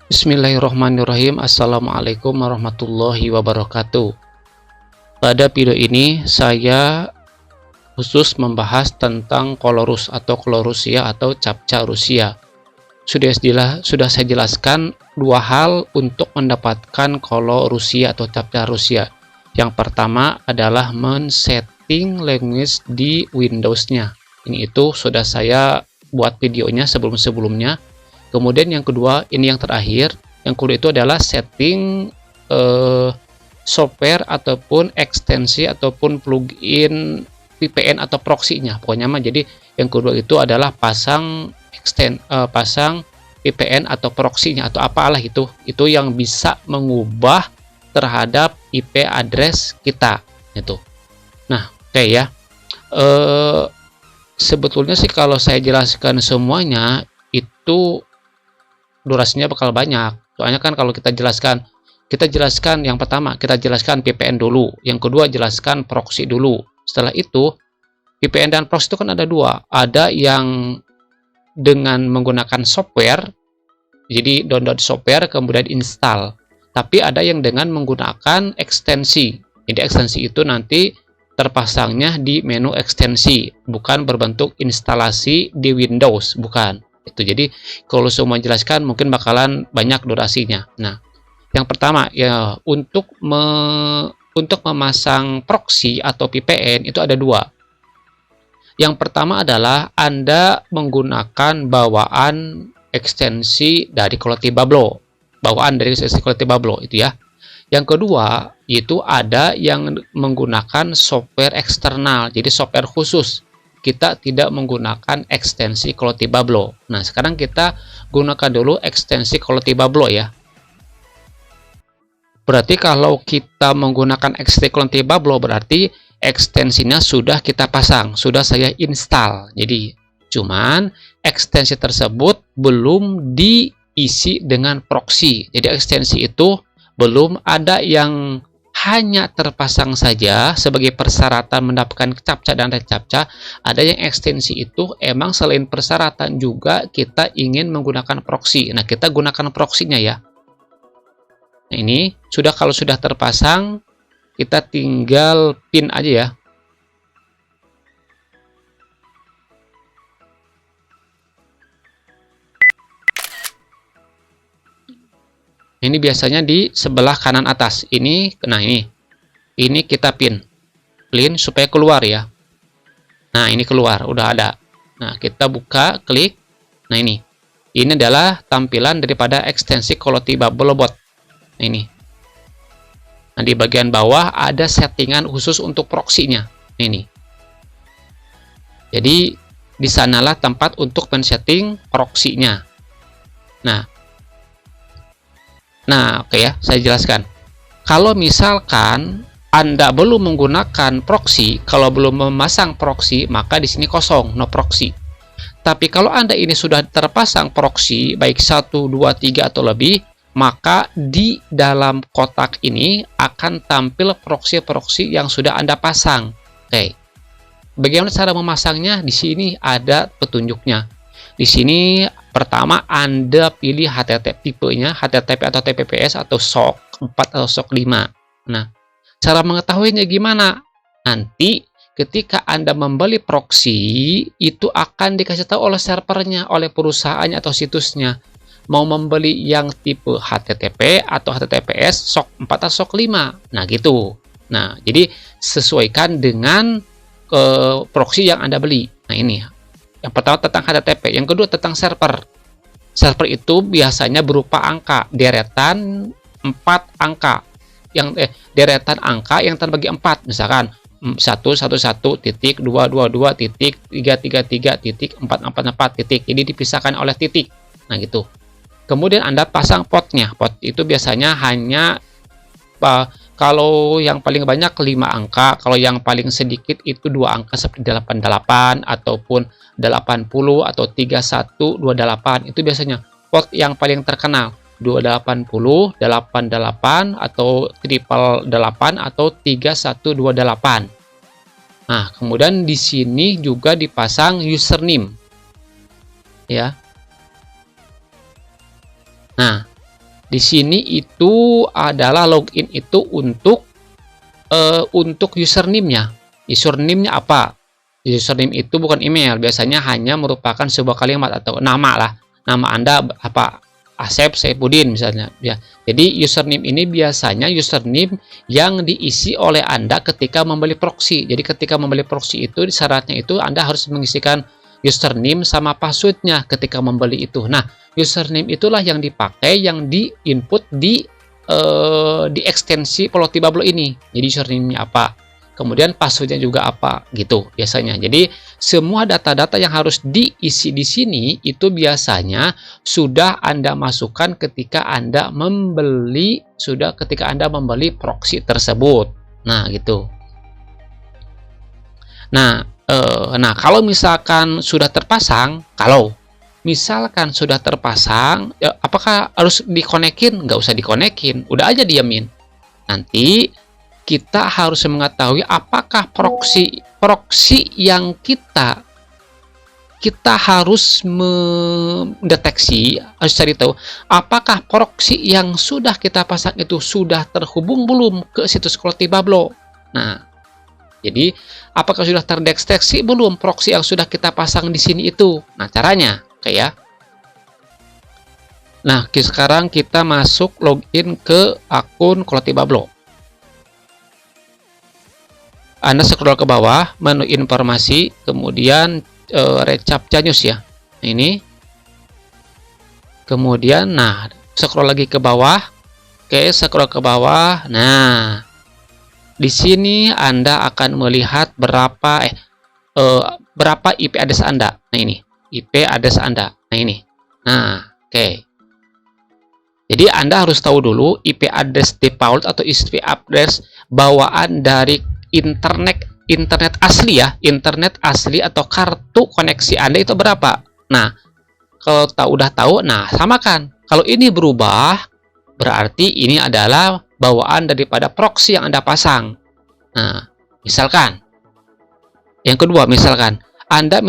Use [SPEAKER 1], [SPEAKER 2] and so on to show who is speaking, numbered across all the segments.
[SPEAKER 1] Bismillahirrahmanirrahim. Assalamualaikum warahmatullahi wabarakatuh. Pada video ini saya khusus membahas tentang kolorus atau kolorusia atau captcha Rusia. Sudah saya jelaskan dua hal untuk mendapatkan kolorusia atau captcha Rusia. Yang pertama adalah men-setting language di Windows-nya. Ini itu sudah saya buat videonya sebelum-sebelumnya. Kemudian yang kedua, ini yang terakhir, yang kedua itu adalah setting software ataupun ekstensi ataupun plugin VPN atau proxy-nya. Pokoknya mah jadi yang kedua itu adalah pasang VPN atau proxy-nya atau apalah itu yang bisa mengubah terhadap IP address kita itu. Nah, oke ya. Sebetulnya sih kalau saya jelaskan semuanya itu durasinya bakal banyak. Soalnya kan kalau kita jelaskan yang pertama kita jelaskan VPN dulu, yang kedua jelaskan proxy dulu. Setelah itu VPN dan proxy itu kan ada dua, ada yang dengan menggunakan software, jadi download software kemudian install, tapi ada yang dengan menggunakan ekstensi. Jadi ekstensi itu nanti terpasangnya di menu ekstensi, bukan berbentuk instalasi di Windows, bukan. Itu jadi kalau semua jelaskan mungkin bakalan banyak durasinya. Nah, yang pertama ya untuk memasang proxy atau VPN itu ada dua. Yang pertama adalah Anda menggunakan bawaan ekstensi dari Quality Bablo. Bawaan dari ekstensi Quality Bablo itu ya. Yang kedua itu ada yang menggunakan software eksternal, jadi software khusus. Kita tidak menggunakan ekstensi Quality Bablo. Nah, sekarang kita gunakan dulu ekstensi Quality Bablo ya. Berarti kalau kita menggunakan ekstensi Quality Bablo berarti ekstensinya sudah kita pasang, sudah saya install. Jadi, cuman ekstensi tersebut belum diisi dengan proxy. Jadi, ekstensi itu belum ada yang hanya terpasang saja sebagai persyaratan mendapatkan captcha dan recaptcha. Ada yang ekstensi itu emang selain persyaratan juga kita ingin menggunakan proxy. Nah, kita gunakan proxy-nya ya. Nah, ini kalau sudah terpasang, kita tinggal pin aja ya. Ini biasanya di sebelah kanan atas. Nah ini kita pin supaya keluar ya. Nah, ini keluar, udah ada. Nah, kita buka, klik. Nah, ini adalah tampilan daripada ekstensi Quality Bablo Bot. Nah, ini. Nah, di bagian bawah ada settingan khusus untuk proxy-nya. Nah, ini. Jadi, di sanalah tempat untuk men-setting proxy-nya. Nah, oke ya, saya jelaskan. Kalau misalkan Anda belum menggunakan proxy, kalau belum memasang proxy, maka di sini kosong, no proxy. Tapi kalau Anda ini sudah terpasang proxy, baik 1, 2, 3 atau lebih, maka di dalam kotak ini akan tampil proxy-proxy yang sudah Anda pasang. Oke. Bagaimana cara memasangnya? Di sini ada petunjuknya. Di sini pertama Anda pilih HTTP tipenya, HTTP atau TPPS atau SOC 4 atau SOC 5. Nah, cara mengetahuinya gimana? Nanti ketika Anda membeli proxy, itu akan dikasih tahu oleh servernya, oleh perusahaannya atau situsnya. Mau membeli yang tipe HTTP atau HTTPS SOC 4 atau SOC 5. Nah, gitu. Nah, jadi sesuaikan dengan proxy yang Anda beli. Nah, ini yang pertama tentang HTTP, yang kedua tentang server. Server itu biasanya berupa angka, deretan 4 angka. Deretan angka yang terbagi 4, misalkan 111.222.333.444. Jadi dipisahkan oleh titik. Nah, gitu. Kemudian Anda pasang potnya. Pot itu biasanya hanya kalau yang paling banyak 5 angka, kalau yang paling sedikit itu 2 angka seperti 88 ataupun 80 atau 3128. Itu biasanya pot yang paling terkenal. 280, 88 atau triple 8 atau 3128. Nah, kemudian di sini juga dipasang username. Ya. Nah, Di sini itu adalah login itu untuk username-nya. Username-nya apa? Username itu bukan email, biasanya hanya merupakan sebuah kalimat atau nama lah. Nama Anda apa? Asep Saifuddin misalnya. Ya. Jadi username ini biasanya username yang diisi oleh Anda ketika membeli proxy. Jadi ketika membeli proxy itu syaratnya itu Anda harus mengisikan username sama passwordnya ketika membeli itu. Nah, username itulah yang dipakai, yang di-input di ekstensi Plotibablo ini. Jadi username-nya apa, kemudian passwordnya juga apa, gitu biasanya. Jadi semua data-data yang harus diisi di sini itu biasanya sudah Anda masukkan ketika Anda membeli proxy tersebut. Nah, gitu. Nah, kalau misalkan sudah terpasang, ya, apakah harus dikonekin? Nggak usah dikonekin, udah aja diamin. Nanti kita harus mengetahui apakah proxy yang kita harus mendeteksi, harus cari tahu apakah proxy yang sudah kita pasang itu sudah terhubung belum ke situs Plotibablo. Nah, jadi apakah sudah terdeteksi belum proxy yang sudah kita pasang di sini itu? Nah, caranya kayak Nah, sekarang kita masuk login ke akun Plotibablo. Anda scroll ke bawah, menu informasi, kemudian Recaptcha News ya. Ini. Kemudian, nah, scroll lagi ke bawah. Oke, scroll ke bawah. Nah, di sini Anda akan melihat berapa IP address Anda. Nah, ini IP address Anda. Nah, ini. Nah, oke. Jadi Anda harus tahu dulu IP address default atau IP address bawaan dari internet asli ya, internet asli atau kartu koneksi Anda itu berapa. Nah, kalau udah tahu, nah samakan. Kalau ini berubah, berarti ini adalah bawaan daripada proxy yang Anda pasang. Nah, misalkan yang kedua, misalkan Anda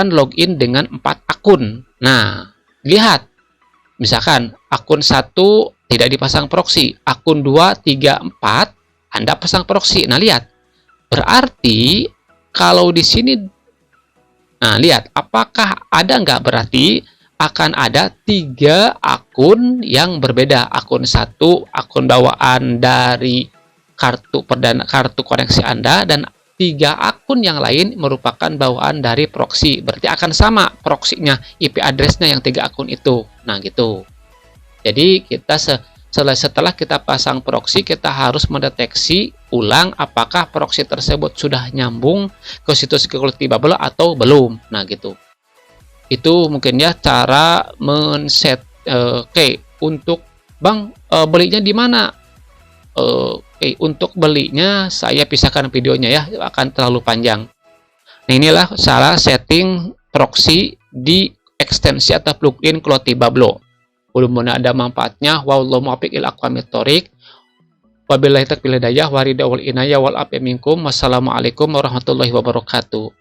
[SPEAKER 1] login dengan 4 akun. Nah, lihat. Misalkan akun 1 tidak dipasang proxy, akun 2, 3, 4 Anda pasang proxy. Nah, lihat. Berarti kalau di sini, nah lihat, apakah ada nggak? Berarti akan ada 3 akun yang berbeda. Akun 1, akun bawaan dari kartu koneksi Anda, dan 3 akun yang lain merupakan bawaan dari proxy. Berarti akan sama proxy-nya, IP address-nya yang 3 akun itu. Nah, gitu. Jadi kita setelah kita pasang proxy, kita harus mendeteksi ulang apakah proxy tersebut sudah nyambung ke situs Plotibablo atau belum. Nah, gitu. Itu mungkin ya cara men-set. Oke, untuk Bang, belinya di mana? Untuk belinya saya pisahkan videonya ya, akan terlalu panjang. Nah, inilah cara setting proxy di ekstensi atau plugin Plotibablo. Mudah-mudahan ada manfaatnya. Wallahu muwaffiq ila aqwamit thoriq. Wabillahi taufiq wal hidayah, waridha wal inayah wal afi minkum. Wassalamualaikum warahmatullahi wabarakatuh.